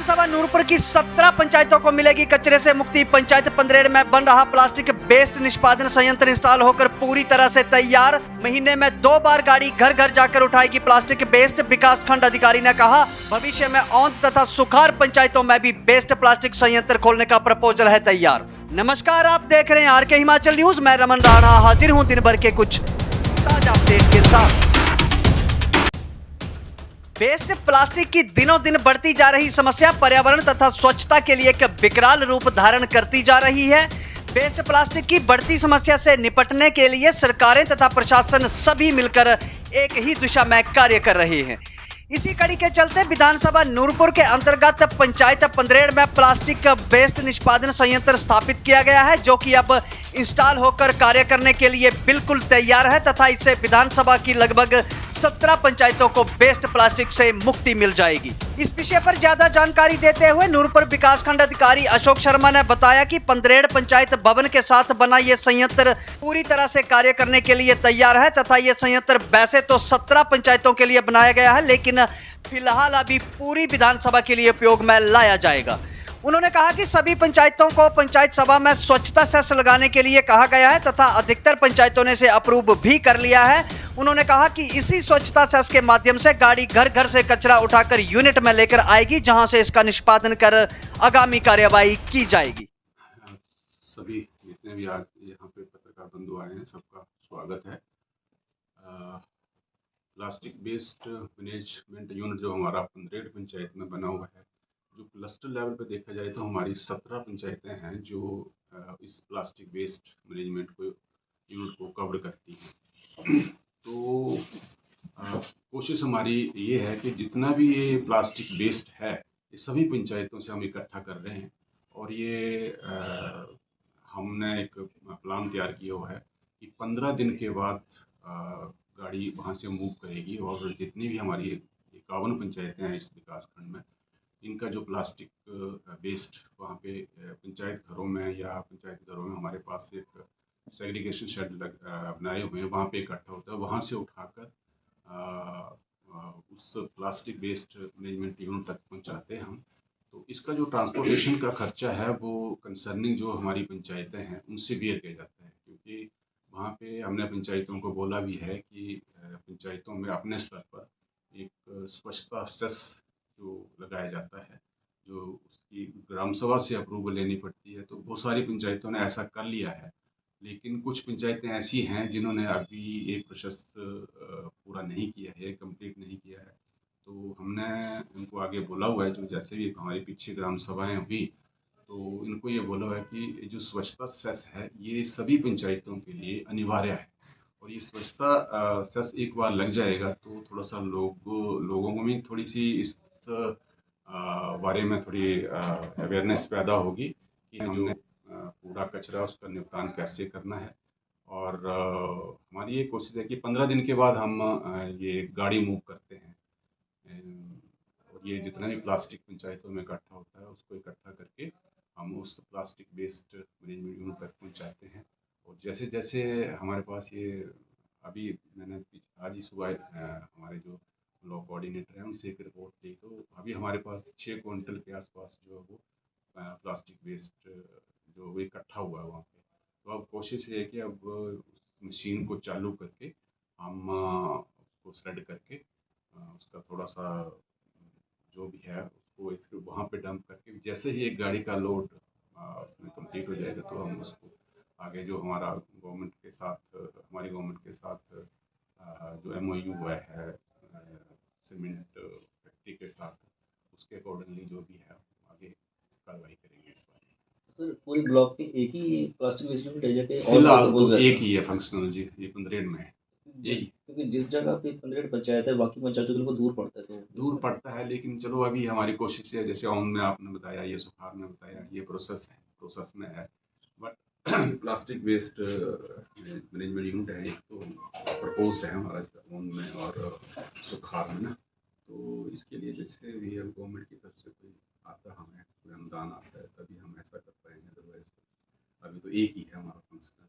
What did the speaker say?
विधानसभा नूरपुर की 17 पंचायतों को मिलेगी कचरे से मुक्ति। पंचायत पंदरेड़ में बन रहा प्लास्टिक वेस्ट निष्पादन संयंत्र इंस्टॉल होकर पूरी तरह से तैयार। महीने में 2 बार गाड़ी घर घर जाकर उठाएगी प्लास्टिक वेस्ट। विकास खंड अधिकारी ने कहा, भविष्य में औंध तथा सुखाड़ पंचायतों में भी वेस्ट प्लास्टिक संयंत्र खोलने का प्रपोजल है तैयार। नमस्कार, आप देख रहे हैं आरके हिमाचल न्यूज। मैं रमन राणा हाजिर हूँ दिन भर के कुछ ताजा अपडेट के साथ। वेस्ट प्लास्टिक की दिनों दिन बढ़ती जा रही समस्या पर्यावरण तथा स्वच्छता के लिए एक विकराल रूप धारण करती जा रही है। वेस्ट प्लास्टिक की बढ़ती समस्या से निपटने के लिए सरकारें तथा प्रशासन सभी मिलकर एक ही दिशा में कार्य कर रहे हैं। इसी कड़ी के चलते विधानसभा नूरपुर के अंतर्गत पंचायत पंदरेड़ में प्लास्टिक वेस्ट निष्पादन संयंत्र स्थापित किया गया है, जो कि अब इंस्टॉल होकर कार्य करने के लिए बिल्कुल तैयार है तथा इससे विधानसभा की लगभग 17 पंचायतों को वेस्ट प्लास्टिक से मुक्ति मिल जाएगी। इस विषय पर ज्यादा जानकारी देते हुए नूरपुर विकास खंड अधिकारी अशोक शर्मा ने बताया कि पंदरेड़ पंचायत भवन के साथ बना ये संयंत्र पूरी तरह से कार्य करने के लिए तैयार है तथा ये संयंत्र वैसे तो 17 पंचायतों के लिए बनाया गया है, लेकिन फिलहाल अभी पूरी विधानसभा के लिए उपयोग में लाया जाएगा। उन्होंने कहा कि सभी पंचायतों को पंचायत सभा में स्वच्छता सेस लगाने के लिए कहा गया है तथा अधिकतर पंचायतों ने इसे अप्रूव भी कर लिया है। उन्होंने कहा कि इसी स्वच्छता सेस के माध्यम से गाड़ी घर घर से कचरा उठाकर यूनिट में लेकर आएगी, जहां से इसका निष्पादन कर आगामी कार्यवाही की जाएगी। सभी जितने भी आज यहाँ पे पत्रकार बंधु आए हैं, सबका स्वागत है। प्लास्टिक वेस्ट मैनेजमेंट यूनिट जो हमारा पंदरेड़ पंचायत में बना हुआ है, जो क्लस्टर लेवल पे देखा जाए तो हमारी 17 पंचायतें हैं जो इस प्लास्टिक वेस्ट मैनेजमेंट को यूनिट को कवर करती हैं। तो कोशिश हमारी ये है कि जितना भी ये प्लास्टिक वेस्ट है, ये सभी पंचायतों से हम इकट्ठा कर रहे हैं और ये हमने एक प्लान तैयार किया हुआ है कि 15 दिन के बाद गाड़ी वहाँ से मूव करेगी और जितनी भी हमारी 51 पंचायतें हैं इस विकास खंड में, इनका जो प्लास्टिक वेस्ट वहाँ पे पंचायत घरों में या पंचायत घरों में हमारे पास एक सेग्रीगेशन शेड बनाए हुए हैं, वहाँ पे इकट्ठा होता है। वहाँ से उठाकर उस प्लास्टिक वेस्ट मैनेजमेंट यूनिट तक पहुँचाते हैं हम। तो इसका जो ट्रांसपोर्टेशन का खर्चा है वो कंसर्निंग जो हमारी पंचायतें हैं उनसे बियर किया जाता है, क्योंकि वहाँ पे हमने पंचायतों को बोला भी है कि पंचायतों में अपने स्तर पर एक स्वच्छता सेस जो लगाया जाता है, जो उसकी ग्राम सभा से अप्रूवल लेनी पड़ती है। तो बहुत सारी पंचायतों ने ऐसा कर लिया है, लेकिन कुछ पंचायतें ऐसी हैं जिन्होंने अभी एक प्रोसेस पूरा नहीं किया है, कंप्लीट नहीं किया है। तो हमने इनको आगे बोला हुआ है, जो जैसे भी हमारी पीछे ग्राम सभाएं हुई तो इनको ये बोला हुआ है कि जो स्वच्छता सेस है ये सभी पंचायतों के लिए अनिवार्य है। और ये स्वच्छता सेस एक बार लग जाएगा तो थोड़ा सा लोगों को भी थोड़ी सी इस बारे में थोड़ी अवेयरनेस पैदा होगी कि जो कूड़ा कचरा उसका निपटान कैसे करना है। और हमारी ये कोशिश है कि 15 दिन के बाद हम ये गाड़ी मूव करते हैं और ये जितना भी प्लास्टिक पंचायतों में इकट्ठा होता है उसको इकट्ठा करके हम उस प्लास्टिक वेस्ट मैनेजमेंट यूनिट तक पहुँचाते हैं। और जैसे जैसे हमारे पास ये अभी मैंने आज ही सुबह हमारे जो लॉ कोऑर्डिनेटर हैं उनसे एक रिपोर्ट ली, तो अभी हमारे पास 6 क्विंटल के आसपास जो है वो प्लास्टिक वेस्ट जो इकट्ठा हुआ है वहाँ पे। तो अब कोशिश ये है कि अब उस मशीन को चालू करके हम उसको श्रेड करके उसका थोड़ा सा जो भी है उसको एक वहाँ पे डंप करके जैसे ही एक गाड़ी का लोड उसमें कंप्लीट हो जाएगा तो हम उसको आगे जो हमारा गवर्नमेंट के साथ हमारी गवर्नमेंट के साथ जो MOU हुआ है सीमेंट फैक्ट्री के साथ, उसके अकॉर्डिंगली जो भी है आगे कार्रवाई करेंगे इस बारे में। सर, पूरे ब्लॉक में एक ही प्लास्टिक वेस्ट यूनिट है जाके फिलहाल तो एक ही है फंक्शनल जी, ये पंदरेड़ में है। क्योंकि जिस जगह पे पंदरेड़ पंचायत है बाकी पंचायतों के लिए दूर पड़ता है, तो दूर पड़ता है, लेकिन चलो अभी हमारी कोशिश है, जैसे ओम में आपने बताया, ये सुखाड़ में बताया, ये प्रोसेस में है। But plastic waste management unit है एक तो प्रपोज्ड है हमारा ओम में और सुखाड़ में ना। तो इसके लिए जैसे भी गवर्नमेंट की तरफ से कोई आता, हमें कोई अनुदान आता है तभी हम ऐसा कर पाएंगे, अदरवाइज अभी तो एक ही है हमारा फंक्शनल।